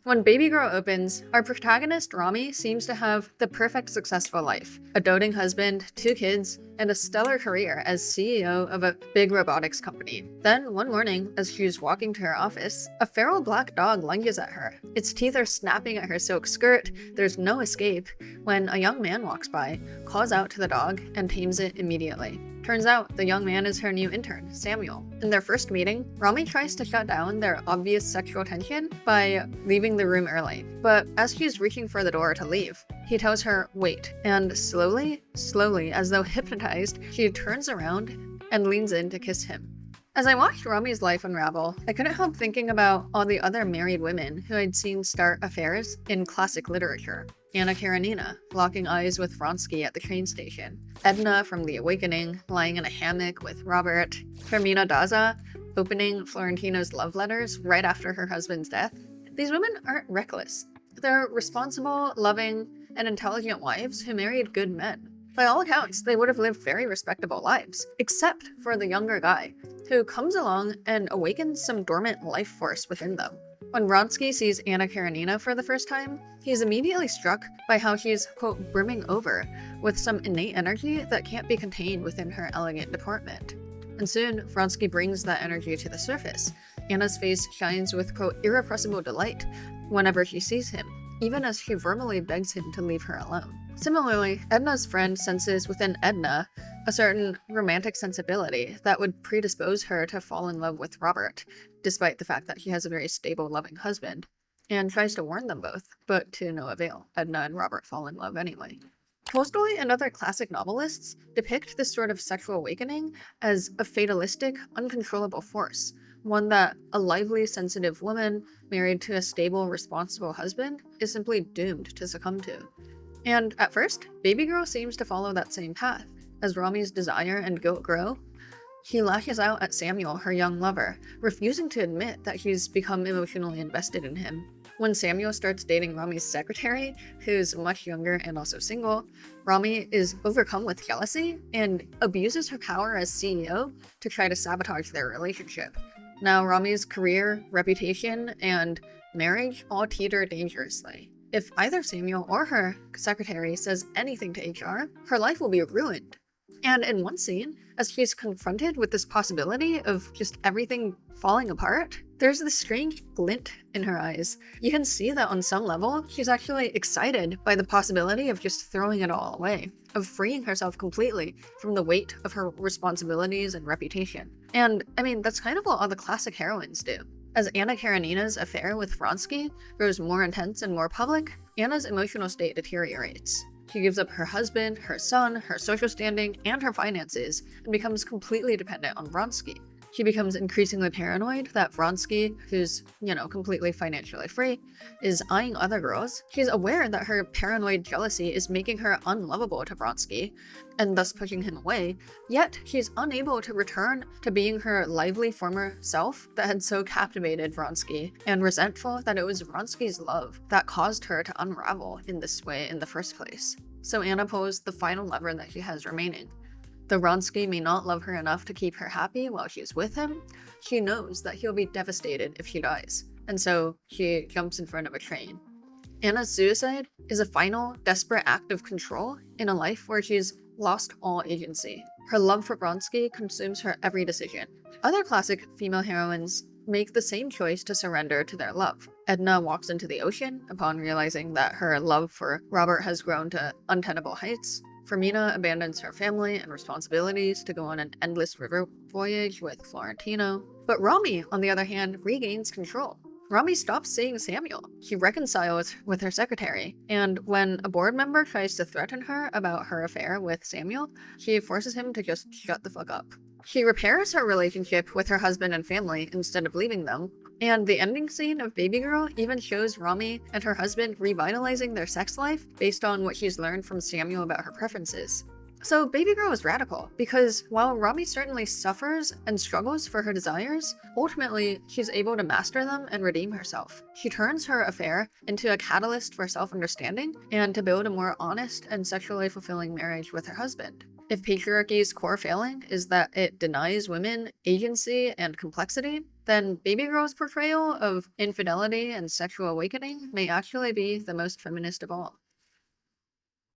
When Babygirl opens, our protagonist Romy seems to have the perfect successful life. A doting husband, 2 kids, and a stellar career as CEO of a big robotics company. Then, one morning, as she's walking to her office, a feral black dog lunges at her. Its teeth are snapping at her silk skirt, there's no escape, when a young man walks by, calls out to the dog, and tames it immediately. Turns out, the young man is her new intern, Samuel. In their first meeting, Romy tries to shut down their obvious sexual tension by leaving the room early. But as she's reaching for the door to leave, he tells her, wait, and slowly, as though hypnotized, she turns around and leans in to kiss him. As I watched Romy's life unravel, I couldn't help thinking about all the other married women who I'd seen start affairs in classic literature. Anna Karenina, locking eyes with Vronsky at the train station. Edna from The Awakening, lying in a hammock with Robert. Fermina, opening Florentino's love letters right after her husband's death. These women aren't reckless. They're responsible, loving, and intelligent wives who married good men. By all accounts, they would have lived very respectable lives, except for the younger guy, who comes along and awakens some dormant life force within them. When Vronsky sees Anna Karenina for the first time, he's immediately struck by how she's, quote, brimming over with some innate energy that can't be contained within her elegant deportment. And soon, Vronsky brings that energy to the surface. Anna's face shines with, quote, irrepressible delight whenever she sees him, even as she verbally begs him to leave her alone. Similarly, Edna's friend senses within Edna a certain romantic sensibility that would predispose her to fall in love with Robert, despite the fact that he has a very stable, loving husband, and tries to warn them both, but to no avail. Edna and Robert fall in love anyway. Tolstoy and other classic novelists depict this sort of sexual awakening as a fatalistic, uncontrollable force, one that a lively, sensitive woman married to a stable, responsible husband is simply doomed to succumb to. And at first, Babygirl seems to follow that same path. As Romy's desire and guilt grow, she lashes out at Samuel, her young lover, refusing to admit that she's become emotionally invested in him. When Samuel starts dating Romy's secretary, who's much younger and also single, Romy is overcome with jealousy and abuses her power as CEO to try to sabotage their relationship. Now, Romy's career, reputation, and marriage all teeter dangerously. If either Samuel or her secretary says anything to HR, her life will be ruined. And in one scene, as she's confronted with this possibility of just everything falling apart, there's this strange glint in her eyes. You can see that on some level, she's actually excited by the possibility of just throwing it all away, of freeing herself completely from the weight of her responsibilities and reputation. And, I mean, that's kind of what all the classic heroines do. As Anna Karenina's affair with Vronsky grows more intense and more public, Anna's emotional state deteriorates. She gives up her husband, her son, her social standing, and her finances, and becomes completely dependent on Vronsky. She becomes increasingly paranoid that Vronsky, who's, completely financially free, is eyeing other girls. She's aware that her paranoid jealousy is making her unlovable to Vronsky, and thus pushing him away, yet she's unable to return to being her lively former self that had so captivated Vronsky, and resentful that it was Vronsky's love that caused her to unravel in this way in the first place. So Anna pulls the final lever that she has remaining. Though Vronsky may not love her enough to keep her happy while she's with him, she knows that he'll be devastated if she dies, and so she jumps in front of a train. Anna's suicide is a final, desperate act of control in a life where she's lost all agency. Her love for Vronsky consumes her every decision. Other classic female heroines make the same choice to surrender to their love. Edna walks into the ocean upon realizing that her love for Robert has grown to untenable heights. Fermina abandons her family and responsibilities to go on an endless river voyage with Florentino. But Romy, on the other hand, regains control. Romy stops seeing Samuel. She reconciles with her secretary, and when a board member tries to threaten her about her affair with Samuel, she forces him to just shut the fuck up. She repairs her relationship with her husband and family instead of leaving them, and the ending scene of Babygirl even shows Romy and her husband revitalizing their sex life based on what she's learned from Samuel about her preferences. So Babygirl is radical, because while Romy certainly suffers and struggles for her desires, ultimately she's able to master them and redeem herself. She turns her affair into a catalyst for self-understanding and to build a more honest and sexually fulfilling marriage with her husband. If patriarchy's core failing is that it denies women agency and complexity, then Babygirl's portrayal of infidelity and sexual awakening may actually be the most feminist of all.